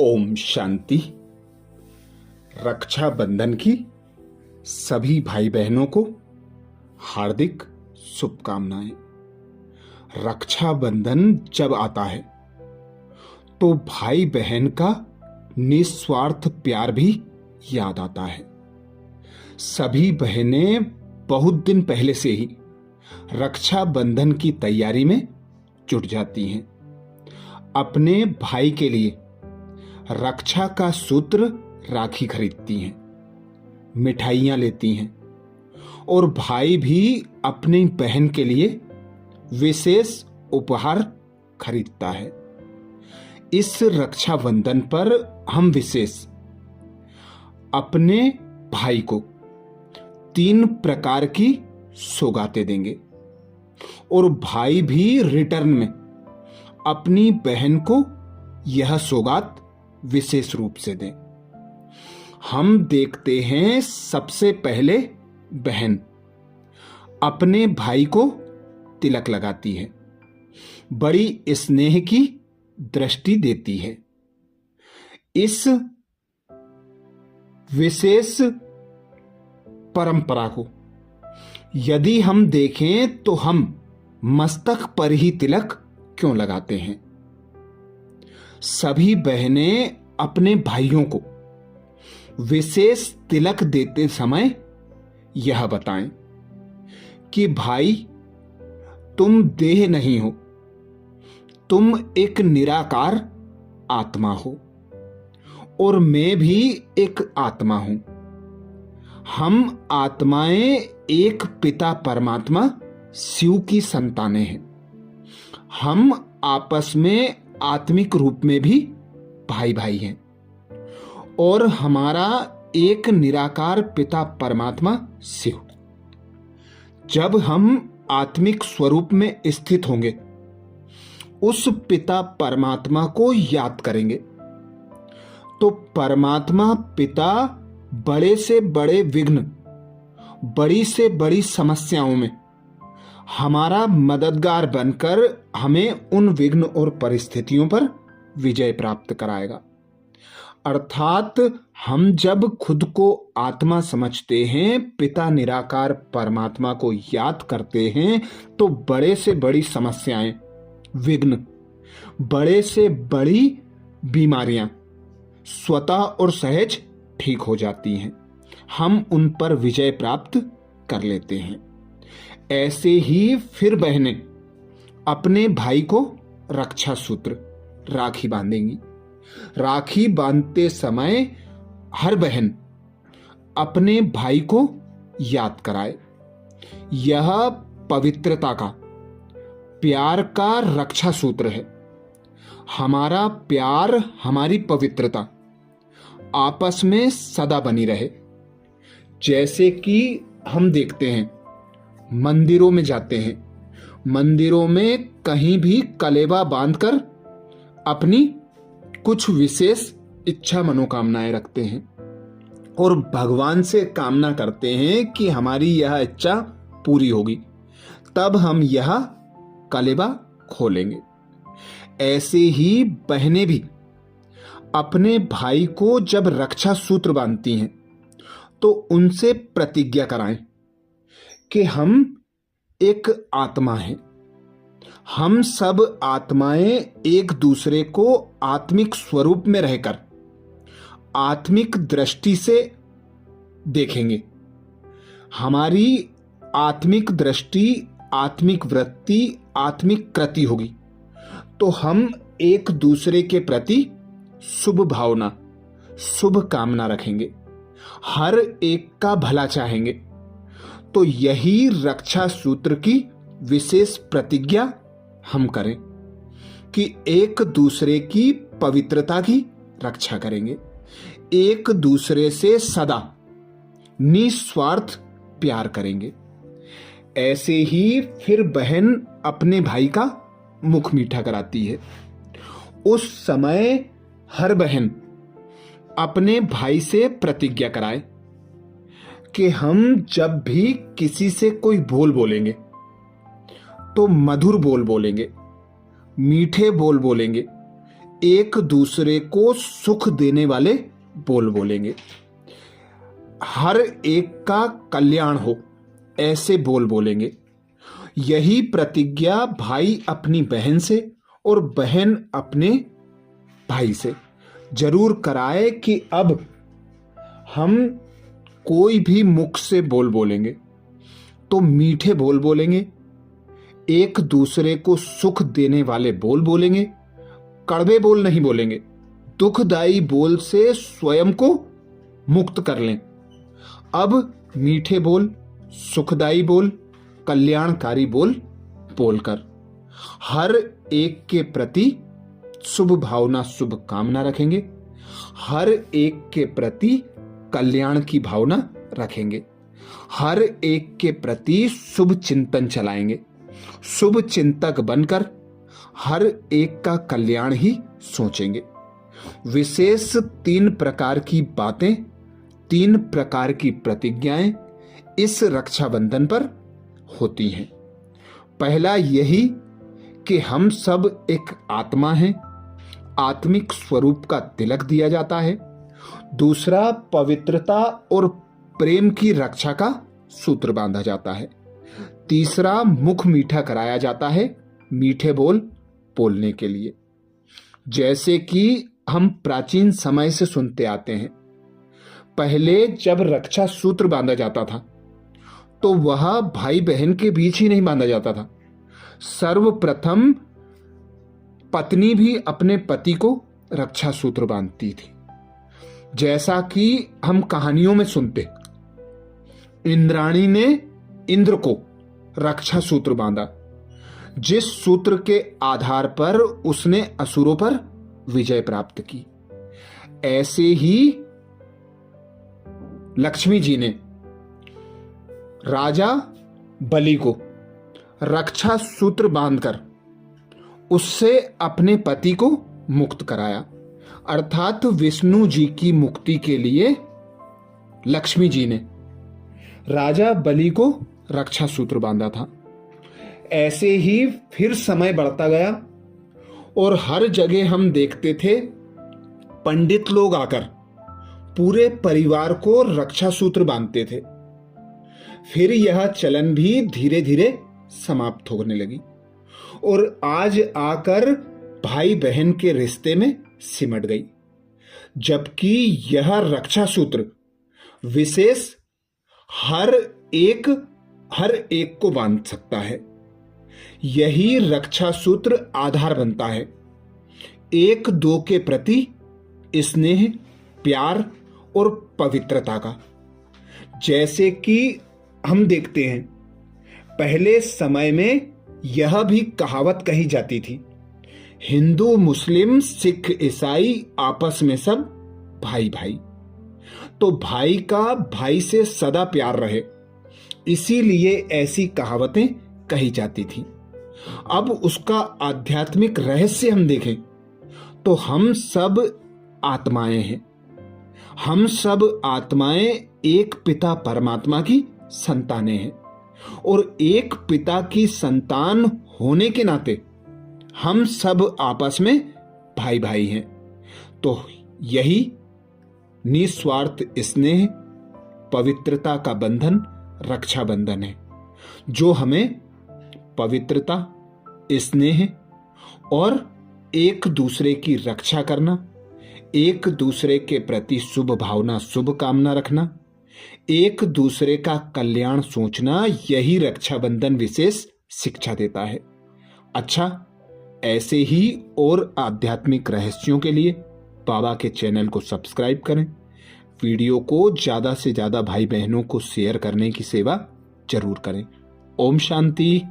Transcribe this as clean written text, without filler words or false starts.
ओम शांति। रक्षाबंधन की सभी भाई बहनों को हार्दिक शुभकामनाएं। रक्षाबंधन जब आता है तो भाई बहन का निस्वार्थ प्यार भी याद आता है। सभी बहनें बहुत दिन पहले से ही रक्षाबंधन की तैयारी में जुट जाती हैं। अपने भाई के लिए रक्षा का सूत्र राखी खरीदती हैं, मिठाइयां लेती हैं और भाई भी अपनी बहन के लिए विशेष उपहार खरीदता है। इस रक्षाबंधन पर हम विशेष अपने भाई को 3 प्रकार की सौगातें देंगे और भाई भी रिटर्न में अपनी बहन को यह सौगात विशेष रूप से दें। हम देखते हैं सबसे पहले बहन अपने भाई को तिलक लगाती है, बड़ी स्नेह की दृष्टि देती है। इस विशेष परंपरा को यदि हम देखें तो हम मस्तक पर ही तिलक क्यों लगाते हैं? सभी बहनें अपने भाइयों को विशेष तिलक देते समय यह बताएं कि भाई, तुम देह नहीं हो, तुम एक निराकार आत्मा हो और मैं भी एक आत्मा हूं। हम आत्माएं एक पिता परमात्मा शिव की संतानें हैं। हम आपस में आत्मिक रूप में भी भाई भाई हैं और हमारा एक निराकार पिता परमात्मा शिव। जब हम आत्मिक स्वरूप में स्थित होंगे, उस पिता परमात्मा को याद करेंगे तो परमात्मा पिता बड़े से बड़े विघ्न, बड़ी से बड़ी समस्याओं में हमारा मददगार बनकर हमें उन विघ्न और परिस्थितियों पर विजय प्राप्त कराएगा। अर्थात हम जब खुद को आत्मा समझते हैं, पिता निराकार परमात्मा को याद करते हैं, तो बड़े से बड़ी समस्याएं, विघ्न, बड़े से बड़ी बीमारियां स्वतः और सहज ठीक हो जाती हैं। हम उन पर विजय प्राप्त कर लेते हैं। ऐसे ही फिर बहनें अपने भाई को रक्षा सूत्र राखी बांधेंगी। राखी बांधते समय हर बहन अपने भाई को याद कराए। यह पवित्रता का, प्यार का रक्षा सूत्र है। हमारा प्यार, हमारी पवित्रता आपस में सदा बनी रहे। जैसे कि हम देखते हैं, मंदिरों में जाते हैं, मंदिरों में कहीं भी कलेवा बांधकर अपनी कुछ विशेष इच्छा मनोकामनाएं रखते हैं और भगवान से कामना करते हैं कि हमारी यह इच्छा पूरी होगी, तब हम यह कलेवा खोलेंगे। ऐसे ही बहनें भी अपने भाई को जब रक्षा सूत्र बांधती हैं तो उनसे प्रतिज्ञा कराएं कि हम एक आत्मा हैं। हम सब आत्माएं एक दूसरे को आत्मिक स्वरूप में रहकर आत्मिक दृष्टि से देखेंगे। हमारी आत्मिक दृष्टि, आत्मिक वृत्ति, आत्मिक कृति होगी तो हम एक दूसरे के प्रति शुभ भावना, शुभ कामना रखेंगे, हर एक का भला चाहेंगे। तो यही रक्षा सूत्र की विशेष प्रतिज्ञा हम करें कि एक दूसरे की पवित्रता की रक्षा करेंगे, एक दूसरे से सदा निस्वार्थ प्यार करेंगे। ऐसे ही फिर बहन अपने भाई का मुख मीठा कराती है। उस समय हर बहन अपने भाई से प्रतिज्ञा कराए कि हम जब भी किसी से कोई बोल बोलेंगे तो मधुर बोल बोलेंगे, मीठे बोल बोलेंगे, एक दूसरे को सुख देने वाले बोल बोलेंगे। हर एक का कल्याण हो, ऐसे बोल बोलेंगे। यही प्रतिज्ञा भाई अपनी बहन से और बहन अपने भाई से जरूर कराए कि अब हम कोई भी मुख से बोल बोलेंगे तो मीठे बोल बोलेंगे, एक दूसरे को सुख देने वाले बोल बोलेंगे, कड़वे बोल नहीं बोलेंगे। दुखदाई बोल से स्वयं को मुक्त कर लें। अब मीठे बोल, सुखदाई बोल, कल्याणकारी बोल बोलकर हर एक के प्रति शुभ भावना, शुभ कामना रखेंगे। हर एक के प्रति कल्याण की भावना रखेंगे। हर एक के प्रति शुभ चिंतन चलाएंगे। शुभ चिंतक बनकर हर एक का कल्याण ही सोचेंगे। विशेष 3 प्रकार की बातें, 3 प्रकार की प्रतिज्ञाएं इस रक्षाबंधन पर होती हैं। पहला यही कि हम सब एक आत्मा हैं, आत्मिक स्वरूप का तिलक दिया जाता है। दूसरा, पवित्रता और प्रेम की रक्षा का सूत्र बांधा जाता है। तीसरा, मुख मीठा कराया जाता है, मीठे बोल बोलने के लिए। जैसे कि हम प्राचीन समय से सुनते आते हैं, पहले जब रक्षा सूत्र बांधा जाता था तो वह भाई बहन के बीच ही नहीं बांधा जाता था। सर्वप्रथम पत्नी भी अपने पति को रक्षा सूत्र बांधती थी। जैसा कि हम कहानियों में सुनते, इंद्राणी ने इंद्र को रक्षा सूत्र बांधा, जिस सूत्र के आधार पर उसने असुरों पर विजय प्राप्त की। ऐसे ही लक्ष्मी जी ने राजा बलि को रक्षा सूत्र बांधकर उससे अपने पति को मुक्त कराया। अर्थात विष्णु जी की मुक्ति के लिए लक्ष्मी जी ने राजा बलि को रक्षा सूत्र बांधा था। ऐसे ही फिर समय बढ़ता गया और हर जगह हम देखते थे पंडित लोग आकर पूरे परिवार को रक्षा सूत्र बांधते थे। फिर यह चलन भी धीरे धीरे समाप्त होने लगी और आज आकर भाई बहन के रिश्ते में सिमट गई। जबकि यह रक्षा सूत्र विशेष हर एक को बांध सकता है। यही रक्षा सूत्र आधार बनता है एक दो के प्रति स्नेह, प्यार और पवित्रता का। जैसे कि हम देखते हैं पहले समय में यह भी कहावत कही जाती थी, हिंदू, मुस्लिम, सिख, ईसाई आपस में सब भाई भाई। तो भाई का भाई से सदा प्यार रहे, इसीलिए ऐसी कहावतें कही जाती थी। अब उसका आध्यात्मिक रहस्य हम देखें तो हम सब आत्माएं हैं। हम सब आत्माएं एक पिता परमात्मा की संतानें हैं और एक पिता की संतान होने के नाते हम सब आपस में भाई भाई हैं। तो यही निस्वार्थ स्नेह, पवित्रता का बंधन रक्षा बंधन है, जो हमें पवित्रता, स्नेह और एक दूसरे की रक्षा करना, एक दूसरे के प्रति शुभ भावना, शुभ कामना रखना, एक दूसरे का कल्याण सोचना, यही रक्षाबंधन विशेष शिक्षा देता है। अच्छा, ऐसे ही और आध्यात्मिक रहस्यों के लिए बाबा के चैनल को सब्सक्राइब करें। वीडियो को ज़्यादा से ज़्यादा भाई बहनों को शेयर करने की सेवा जरूर करें। ओम शांति।